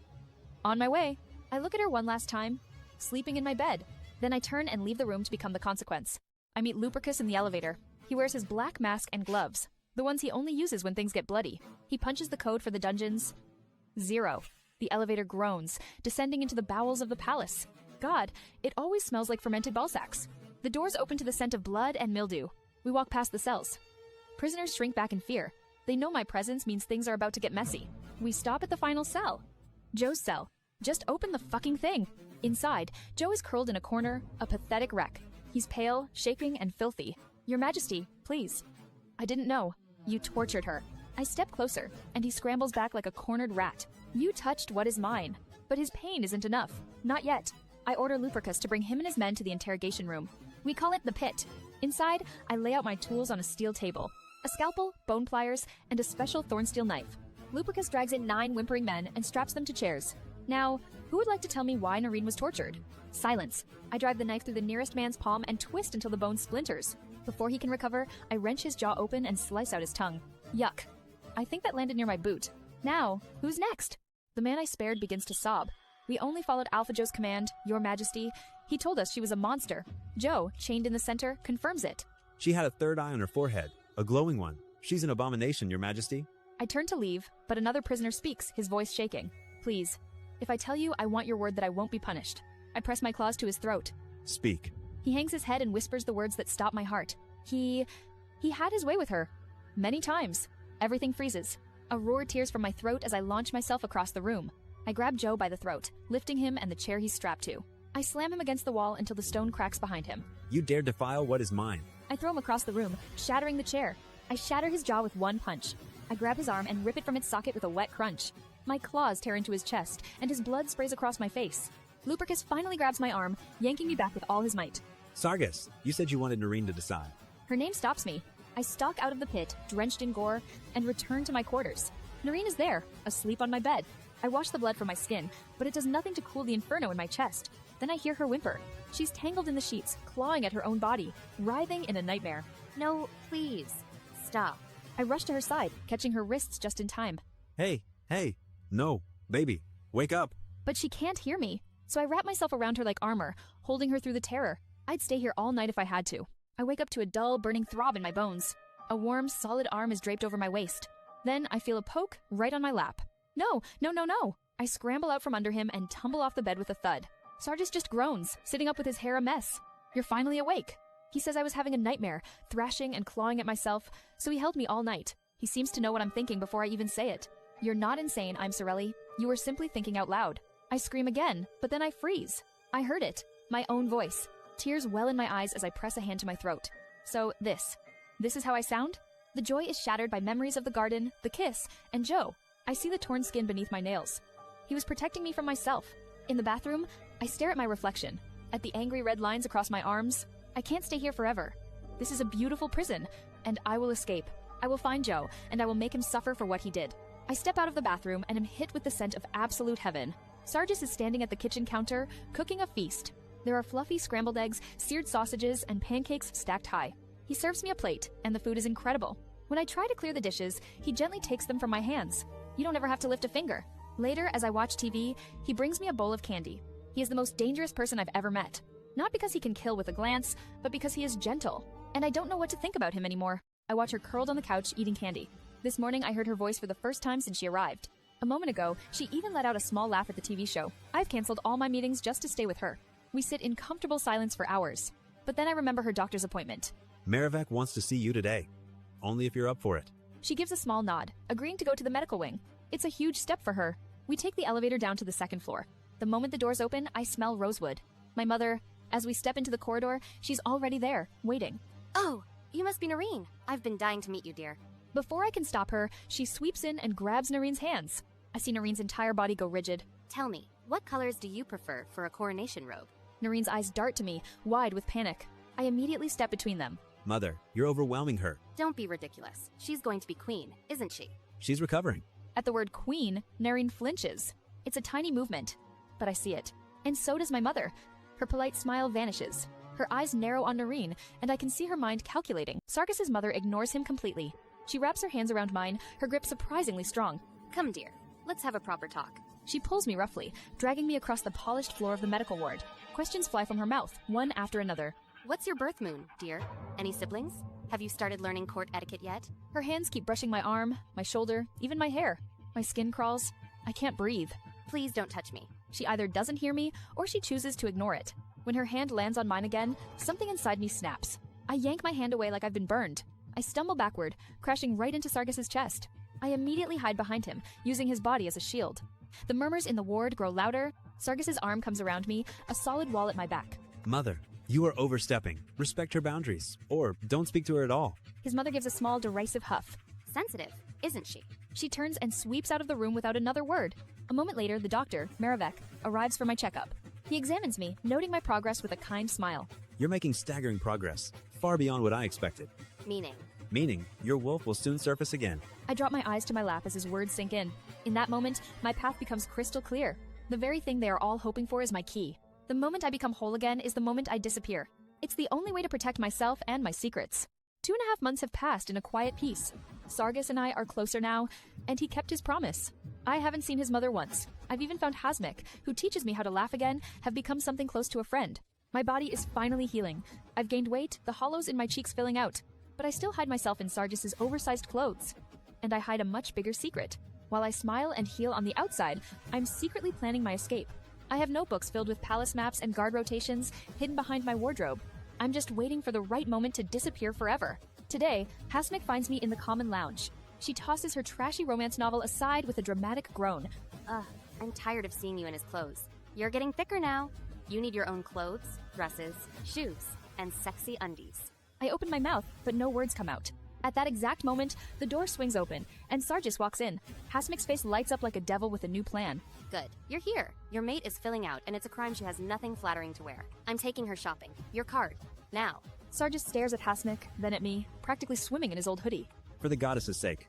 On my way. I look at her one last time, sleeping in my bed. Then I turn and leave the room to become the consequence. I meet Lupercus in the elevator. He wears his black mask and gloves, the ones he only uses when things get bloody. He punches the code for the dungeons. 0. The elevator groans, descending into the bowels of the palace. God, it always smells like fermented ball sacks. The doors open to the scent of blood and mildew. We walk past the cells. Prisoners shrink back in fear. They know my presence means things are about to get messy. We stop at the final cell. Joe's cell. Just open the fucking thing. Inside, Joe is curled in a corner, a pathetic wreck. He's pale, shaking, and filthy. Your Majesty, please. I didn't know. You tortured her. I step closer, and he scrambles back like a cornered rat. You touched what is mine. But his pain isn't enough. Not yet. I order Lupercus to bring him and his men to the interrogation room. We call it the pit. Inside, I lay out my tools on a steel table. A scalpel, bone pliers, and a special thornsteel knife. Lupercus drags in 9 whimpering men and straps them to chairs. Now, who would like to tell me why Noreen was tortured? Silence. I drive the knife through the nearest man's palm and twist until the bone splinters. Before he can recover, I wrench his jaw open and slice out his tongue. Yuck. I think that landed near my boot. Now, who's next? The man I spared begins to sob. We only followed Alpha Joe's command, Your Majesty. He told us she was a monster. Joe, chained in the center, confirms it. She had a third eye on her forehead, a glowing one. She's an abomination, Your Majesty. I turn to leave, but another prisoner speaks, his voice shaking. Please. If I tell you, I want your word that I won't be punished. I press my claws to his throat. Speak. He hangs his head and whispers the words that stop my heart. He had his way with her. Many times. Everything freezes. A roar tears from my throat as I launch myself across the room. I grab Joe by the throat, lifting him and the chair he's strapped to. I slam him against the wall until the stone cracks behind him. You dare defile what is mine. I throw him across the room, shattering the chair. I shatter his jaw with one punch. I grab his arm and rip it from its socket with a wet crunch. My claws tear into his chest, and his blood sprays across my face. Lupercus finally grabs my arm, yanking me back with all his might. Sargus, you said you wanted Noreen to decide. Her name stops me. I stalk out of the pit, drenched in gore, and return to my quarters. Noreen is there, asleep on my bed. I wash the blood from my skin, but it does nothing to cool the inferno in my chest. Then I hear her whimper. She's tangled in the sheets, clawing at her own body, writhing in a nightmare. No, please. Stop. I rush to her side, catching her wrists just in time. Hey. No, baby, wake up. But she can't hear me, so I wrap myself around her like armor, holding her through the terror. I'd stay here all night if I had to. I wake up to a dull, burning throb in my bones. A warm, solid arm is draped over my waist. Then I feel a poke right on my lap. No. I scramble out from under him and tumble off the bed with a thud. Sargus just groans, sitting up with his hair a mess. You're finally awake. He says I was having a nightmare, thrashing and clawing at myself, so he held me all night. He seems to know what I'm thinking before I even say it. You're not insane, I'm Sorelli. You were simply thinking out loud. I scream again, but then I freeze. I heard it. My own voice. Tears well in my eyes as I press a hand to my throat. So this is how I sound? The joy is shattered by memories of the garden, the kiss, and Joe. I see the torn skin beneath my nails. He was protecting me from myself. In the bathroom, I stare at my reflection, at the angry red lines across my arms. I can't stay here forever. This is a beautiful prison, and I will escape. I will find Joe, and I will make him suffer for what he did. I step out of the bathroom and am hit with the scent of absolute heaven. Sargus is standing at the kitchen counter, cooking a feast. There are fluffy scrambled eggs, seared sausages, and pancakes stacked high. He serves me a plate, and the food is incredible. When I try to clear the dishes, he gently takes them from my hands. You don't ever have to lift a finger. Later, as I watch TV, he brings me a bowl of candy. He is the most dangerous person I've ever met. Not because he can kill with a glance, but because he is gentle. And I don't know what to think about him anymore. I watch her curled on the couch eating candy. This morning, I heard her voice for the first time since she arrived. A moment ago, she even let out a small laugh at the TV show. I've canceled all my meetings just to stay with her. We sit in comfortable silence for hours. But then I remember her doctor's appointment. Marivek wants to see you today. Only if you're up for it. She gives a small nod, agreeing to go to the medical wing. It's a huge step for her. We take the elevator down to the second floor. The moment the doors open, I smell rosewood. My mother, as we step into the corridor, she's already there, waiting. Oh, you must be Noreen. I've been dying to meet you, dear. Before I can stop her, she sweeps in and grabs Noreen's hands. I see Noreen's entire body go rigid. Tell me, what colors do you prefer for a coronation robe? Noreen's eyes dart to me, wide with panic. I immediately step between them. Mother, you're overwhelming her. Don't be ridiculous. She's going to be queen, isn't she? She's recovering. At the word queen, Noreen flinches. It's a tiny movement, but I see it. And so does my mother. Her polite smile vanishes. Her eyes narrow on Noreen, and I can see her mind calculating. Sargus's mother ignores him completely. She wraps her hands around mine, her grip surprisingly strong. Come, dear. Let's have a proper talk. She pulls me roughly, dragging me across the polished floor of the medical ward. Questions fly from her mouth, one after another. What's your birth moon, dear? Any siblings? Have you started learning court etiquette yet? Her hands keep brushing my arm, my shoulder, even my hair. My skin crawls. I can't breathe. Please don't touch me. She either doesn't hear me, or she chooses to ignore it. When her hand lands on mine again, something inside me snaps. I yank my hand away like I've been burned. I stumble backward, crashing right into Sargus's chest. I immediately hide behind him, using his body as a shield. The murmurs in the ward grow louder. Sargus's arm comes around me, a solid wall at my back. Mother, you are overstepping. Respect her boundaries, or don't speak to her at all. His mother gives a small, derisive huff. Sensitive, isn't she? She turns and sweeps out of the room without another word. A moment later, the doctor, Marivek, arrives for my checkup. He examines me, noting my progress with a kind smile. You're making staggering progress, far beyond what I expected. Meaning, your wolf will soon surface again. I drop my eyes to my lap as his words sink in. In that moment, my path becomes crystal clear. The very thing they are all hoping for is my key. The moment I become whole again is the moment I disappear. It's the only way to protect myself and my secrets. 2.5 months have passed in a quiet peace. Sargus and I are closer now, and he kept his promise. I haven't seen his mother once. I've even found Hasmik, who teaches me how to laugh again, have become something close to a friend. My body is finally healing. I've gained weight, the hollows in my cheeks filling out. But I still hide myself in Sargis's oversized clothes. And I hide a much bigger secret. While I smile and heal on the outside, I'm secretly planning my escape. I have notebooks filled with palace maps and guard rotations hidden behind my wardrobe. I'm just waiting for the right moment to disappear forever. Today, Hasmik finds me in the common lounge. She tosses her trashy romance novel aside with a dramatic groan. I'm tired of seeing you in his clothes. You're getting thicker now. You need your own clothes, dresses, shoes, and sexy undies. I open my mouth, but no words come out. At that exact moment, the door swings open, and Sargis walks in. Hasmik's face lights up like a devil with a new plan. Good. You're here. Your mate is filling out, and it's a crime she has nothing flattering to wear. I'm taking her shopping. Your card. Now. Sargis stares at Hasmik, then at me, practically swimming in his old hoodie. For the goddess's sake.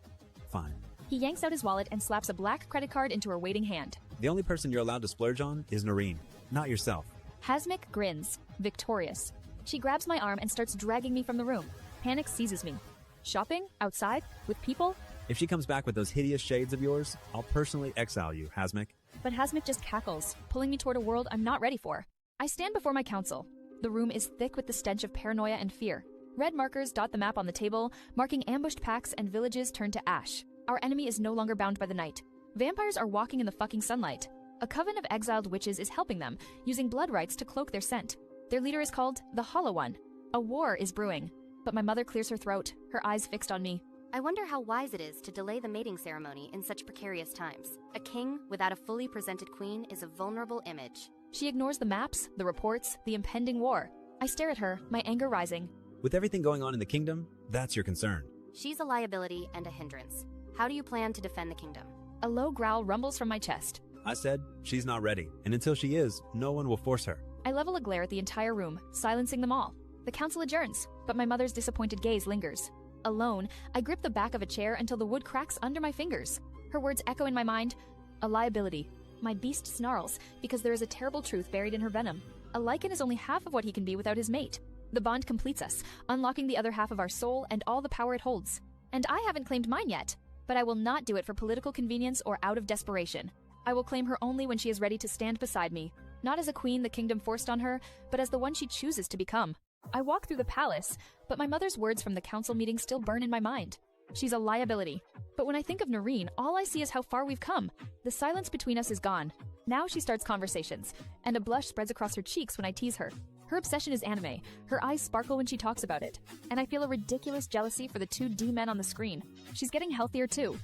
Fine. He yanks out his wallet and slaps a black credit card into her waiting hand. The only person you're allowed to splurge on is Noreen, not yourself. Hasmik grins, victorious. She grabs my arm and starts dragging me from the room. Panic seizes me. Shopping? Outside? With people? If she comes back with those hideous shades of yours, I'll personally exile you, Hasmik. But Hasmik just cackles, pulling me toward a world I'm not ready for. I stand before my council. The room is thick with the stench of paranoia and fear. Red markers dot the map on the table, marking ambushed packs and villages turned to ash. Our enemy is no longer bound by the night. Vampires are walking in the fucking sunlight. A coven of exiled witches is helping them, using blood rites to cloak their scent. Their leader is called the Hollow One. A war is brewing. But my mother clears her throat, her eyes fixed on me. I wonder how wise it is to delay the mating ceremony in such precarious times. A king without a fully presented queen is a vulnerable image. She ignores the maps, the reports, the impending war. I stare at her, my anger rising. With everything going on in the kingdom, that's your concern. She's a liability and a hindrance. How do you plan to defend the kingdom? A low growl rumbles from my chest. I said, she's not ready, and until she is, no one will force her. I level a glare at the entire room, silencing them all. The council adjourns, but my mother's disappointed gaze lingers. Alone, I grip the back of a chair until the wood cracks under my fingers. Her words echo in my mind. A liability. My beast snarls, because there is a terrible truth buried in her venom. A Lycan is only half of what he can be without his mate. The bond completes us, unlocking the other half of our soul and all the power it holds. And I haven't claimed mine yet, but I will not do it for political convenience or out of desperation. I will claim her only when she is ready to stand beside me, not as a queen the kingdom forced on her, but as the one she chooses to become. I walk through the palace, but my mother's words from the council meeting still burn in my mind. She's a liability. But when I think of Noreen, all I see is how far we've come. The silence between us is gone. Now she starts conversations, and a blush spreads across her cheeks when I tease her. Her obsession is anime. Her eyes sparkle when she talks about it. And I feel a ridiculous jealousy for the 2 D-men on the screen. She's getting healthier too.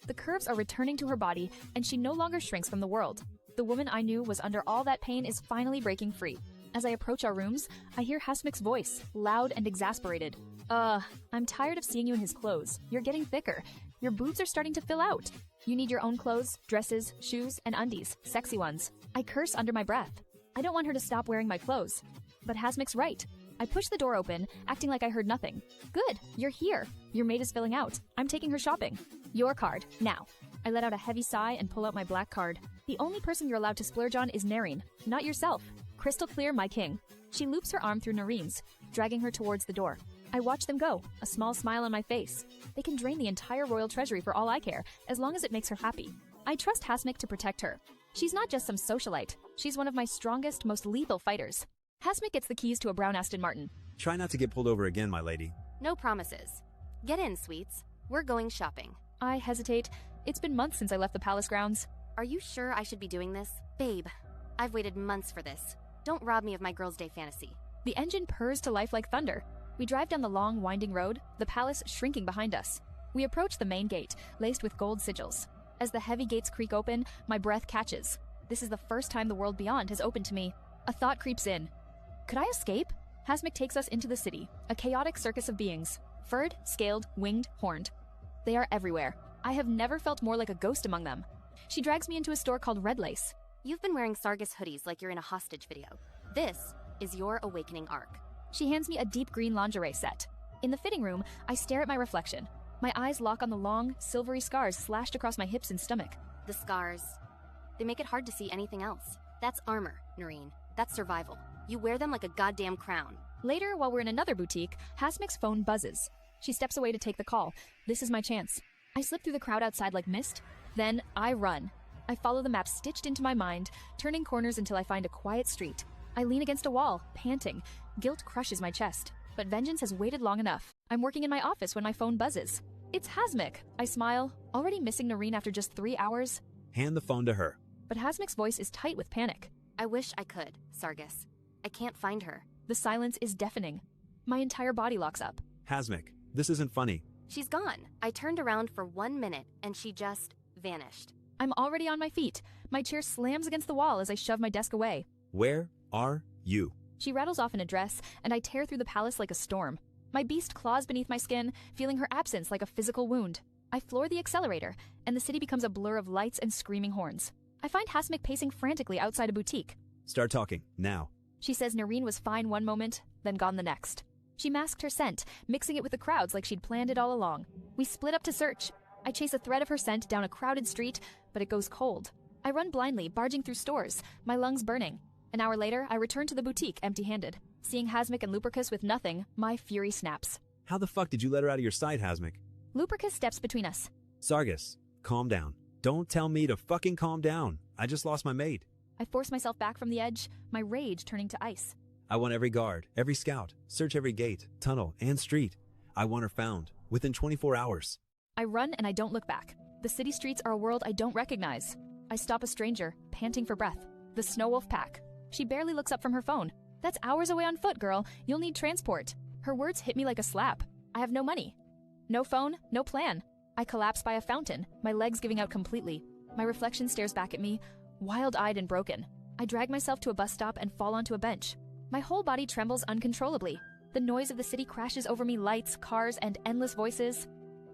The curves are returning to her body, and she no longer shrinks from the world. The woman I knew was under all that pain is finally breaking free. As I approach our rooms, I hear Hasmik's voice, loud and exasperated. I'm tired of seeing you in his clothes. You're getting thicker. Your boobs are starting to fill out. You need your own clothes, dresses, shoes, and undies, sexy ones. I curse under my breath. I don't want her to stop wearing my clothes. But Hasmik's right. I push the door open, acting like I heard nothing. Good, you're here. Your mate is filling out. I'm taking her shopping. Your card, now. I let out a heavy sigh and pull out my black card. The only person you're allowed to splurge on is Noreen, not yourself. Crystal clear, my king. She loops her arm through Noreen's, dragging her towards the door. I watch them go, a small smile on my face. They can drain the entire royal treasury for all I care, as long as it makes her happy. I trust Hasmik to protect her. She's not just some socialite. She's one of my strongest, most lethal fighters. Hasmik gets the keys to a brown Aston Martin. Try not to get pulled over again, my lady. No promises. Get in, sweets. We're going shopping. I hesitate. It's been months since I left the palace grounds. Are you sure I should be doing this? Babe, I've waited months for this. Don't rob me of my girls' day fantasy. The engine purrs to life like thunder. We drive down the long, winding road, the palace shrinking behind us. We approach the main gate, laced with gold sigils. As the heavy gates creak open, my breath catches. This is the first time the world beyond has opened to me. A thought creeps in. Could I escape? Hasmik takes us into the city, a chaotic circus of beings. Furred, scaled, winged, horned. They are everywhere. I have never felt more like a ghost among them. She drags me into a store called Red Lace. You've been wearing Sargus hoodies like you're in a hostage video. This is your awakening arc. She hands me a deep green lingerie set. In the fitting room, I stare at my reflection. My eyes lock on the long, silvery scars slashed across my hips and stomach. The scars. They make it hard to see anything else. That's armor, Noreen. That's survival. You wear them like a goddamn crown. Later, while we're in another boutique, Hasmik's phone buzzes. She steps away to take the call. This is my chance. I slip through the crowd outside like mist. Then I run. I follow the map stitched into my mind, turning corners until I find a quiet street. I lean against a wall, panting. Guilt crushes my chest. But vengeance has waited long enough. I'm working in my office when my phone buzzes. It's Hasmik. I smile, already missing Noreen after just 3 hours. Hand the phone to her. But Hasmik's voice is tight with panic. I wish I could, Sargus. I can't find her. The silence is deafening. My entire body locks up. Hasmik, this isn't funny. She's gone. I turned around for 1 minute, and she just vanished. I'm already on my feet. My chair slams against the wall as I shove my desk away. Where are you? She rattles off an address, and I tear through the palace like a storm. My beast claws beneath my skin, feeling her absence like a physical wound. I floor the accelerator, and the city becomes a blur of lights and screaming horns. I find Hasmik pacing frantically outside a boutique. Start talking, now. She says Noreen was fine one moment, then gone the next. She masked her scent, mixing it with the crowds like she'd planned it all along. We split up to search. I chase a thread of her scent down a crowded street, but it goes cold. I run blindly, barging through stores, my lungs burning. An hour later, I return to the boutique empty-handed. Seeing Hasmik and Lupercus with nothing, my fury snaps. How the fuck did you let her out of your sight, Hasmik? Lupercus steps between us. Sargus, calm down. Don't tell me to fucking calm down. I just lost my mate. I force myself back from the edge, my rage turning to ice. I want every guard, every scout, search every gate, tunnel, and street. I want her found, within 24 hours. I run and I don't look back. The city streets are a world I don't recognize. I stop a stranger, panting for breath. The Snow Wolf Pack. She barely looks up from her phone. That's hours away on foot, girl. You'll need transport. Her words hit me like a slap. I have no money. No phone, no plan. I collapse by a fountain, my legs giving out completely. My reflection stares back at me, wild-eyed and broken. I drag myself to a bus stop and fall onto a bench. My whole body trembles uncontrollably. The noise of the city crashes over me, lights, cars, and endless voices.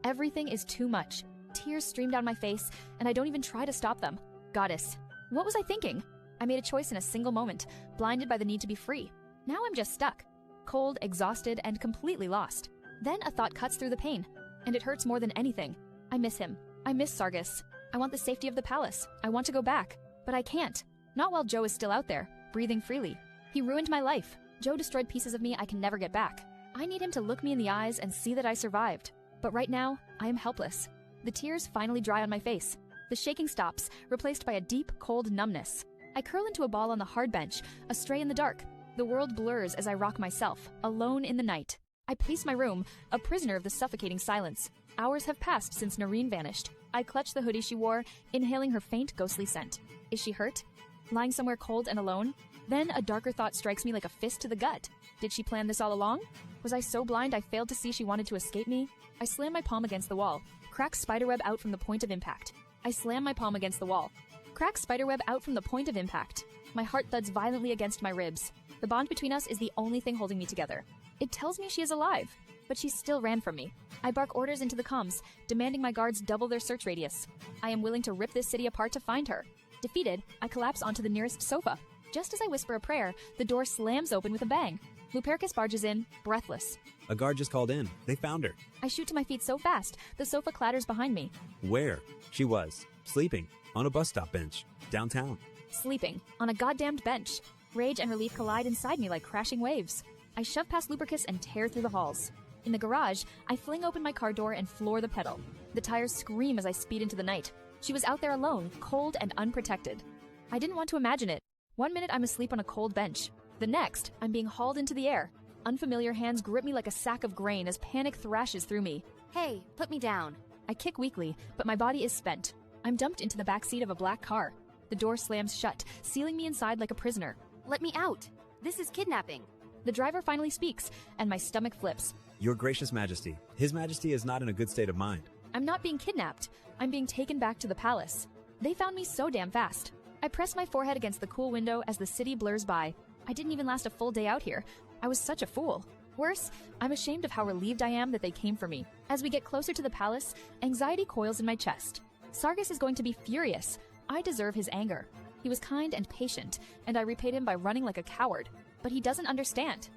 Everything is too much. Tears stream down my face, and I don't even try to stop them. Goddess, what was I thinking? I made a choice in a single moment, blinded by the need to be free. Now I'm just stuck. Cold, exhausted, and completely lost. Then a thought cuts through the pain, and it hurts more than anything. I miss him. I miss Sargus. I want the safety of the palace. I want to go back. But I can't. Not while Joe is still out there, breathing freely. He ruined my life. Joe destroyed pieces of me I can never get back. I need him to look me in the eyes and see that I survived. But right now, I am helpless. The tears finally dry on my face. The shaking stops, replaced by a deep, cold numbness. I curl into a ball on the hard bench, astray in the dark. The world blurs as I rock myself, alone in the night. I pace my room, a prisoner of the suffocating silence. Hours have passed since Noreen vanished. I clutch the hoodie she wore, inhaling her faint, ghostly scent. Is she hurt? Lying somewhere cold and alone? Then a darker thought strikes me like a fist to the gut. Did she plan this all along? Was I so blind I failed to see she wanted to escape me? I slam my palm against the wall, crack spiderweb out from the point of impact. I slam my palm against the wall. Crack spiderweb out from the point of impact. My heart thuds violently against my ribs. The bond between us is the only thing holding me together. It tells me she is alive, but she still ran from me. I bark orders into the comms, demanding my guards double their search radius. I am willing to rip this city apart to find her. Defeated, I collapse onto the nearest sofa. Just as I whisper a prayer, the door slams open with a bang. Lupercus barges in, breathless. A guard just called in. They found her. I shoot to my feet so fast, the sofa clatters behind me. Where? She was. Sleeping. On a bus stop bench. Downtown. Sleeping. On a goddamned bench. Rage and relief collide inside me like crashing waves. I shove past Lupercus and tear through the halls. In the garage, I fling open my car door and floor the pedal. The tires scream as I speed into the night. She was out there alone, cold and unprotected. I didn't want to imagine it. 1 minute I'm asleep on a cold bench. The next, I'm being hauled into the air. Unfamiliar hands grip me like a sack of grain as panic thrashes through me. Hey, put me down. I kick weakly, but my body is spent. I'm dumped into the backseat of a black car. The door slams shut, sealing me inside like a prisoner. Let me out. This is kidnapping. The driver finally speaks, and my stomach flips. Your gracious majesty. His majesty is not in a good state of mind. I'm not being kidnapped. I'm being taken back to the palace. They found me so damn fast. I press my forehead against the cool window as the city blurs by. I didn't even last a full day out here. I was such a fool. Worse, I'm ashamed of how relieved I am that they came for me. As we get closer to the palace, anxiety coils in my chest. Sargus is going to be furious. I deserve his anger. He was kind and patient, and I repaid him by running like a coward. But he doesn't understand.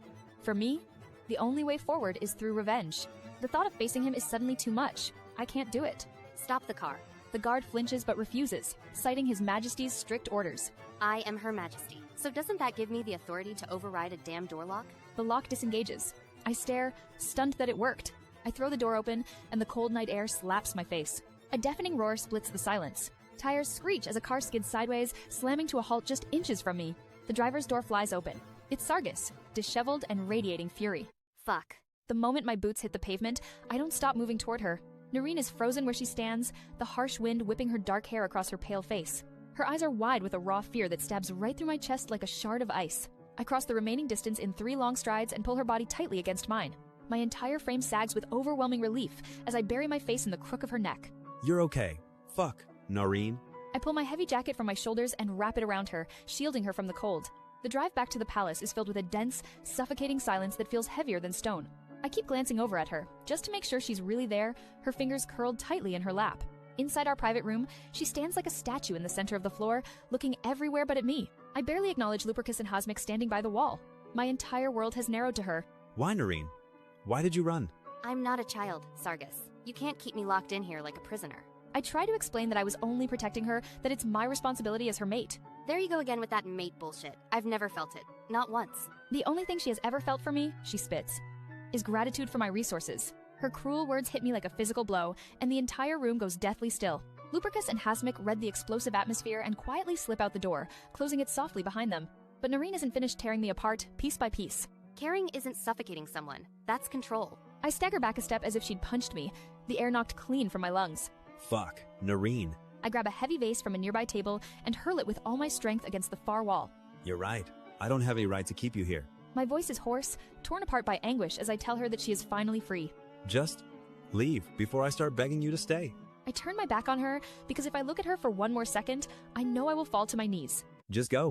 For me, the only way forward is through revenge. The thought of facing him is suddenly too much. I can't do it. Stop the car. The guard flinches but refuses, citing His Majesty's strict orders. I am Her Majesty. So doesn't that give me the authority to override a damn door lock? The lock disengages. I stare, stunned that it worked. I throw the door open, and the cold night air slaps my face. A deafening roar splits the silence. Tires screech as a car skids sideways, slamming to a halt just inches from me. The driver's door flies open. It's Sargis, disheveled and radiating fury. Fuck. The moment my boots hit the pavement, I don't stop moving toward her. Noreen is frozen where she stands, the harsh wind whipping her dark hair across her pale face. Her eyes are wide with a raw fear that stabs right through my chest like a shard of ice. I cross the remaining distance in 3 long strides and pull her body tightly against mine. My entire frame sags with overwhelming relief as I bury my face in the crook of her neck. You're okay. Fuck, Noreen. I pull my heavy jacket from my shoulders and wrap it around her, shielding her from the cold. The drive back to the palace is filled with a dense, suffocating silence that feels heavier than stone. I keep glancing over at her, just to make sure she's really there, her fingers curled tightly in her lap. Inside our private room, she stands like a statue in the center of the floor, looking everywhere but at me. I barely acknowledge Lupercus and Hasmik standing by the wall. My entire world has narrowed to her. Why, Noreen? Why did you run? I'm not a child, Sargis. You can't keep me locked in here like a prisoner. I try to explain that I was only protecting her, that it's my responsibility as her mate. There you go again with that mate bullshit. I've never felt it. Not once. The only thing she has ever felt for me, she spits, is gratitude for my resources. Her cruel words hit me like a physical blow, and the entire room goes deathly still. Lupercus and Hasmik read the explosive atmosphere and quietly slip out the door, closing it softly behind them. But Noreen isn't finished tearing me apart, piece by piece. Caring isn't suffocating someone. That's control. I stagger back a step as if she'd punched me, the air knocked clean from my lungs. Fuck, Noreen. I grab a heavy vase from a nearby table and hurl it with all my strength against the far wall. You're right. I don't have any right to keep you here. My voice is hoarse, torn apart by anguish as I tell her that she is finally free. Just leave before I start begging you to stay. I turn my back on her because if I look at her for one more second, I know I will fall to my knees. Just go.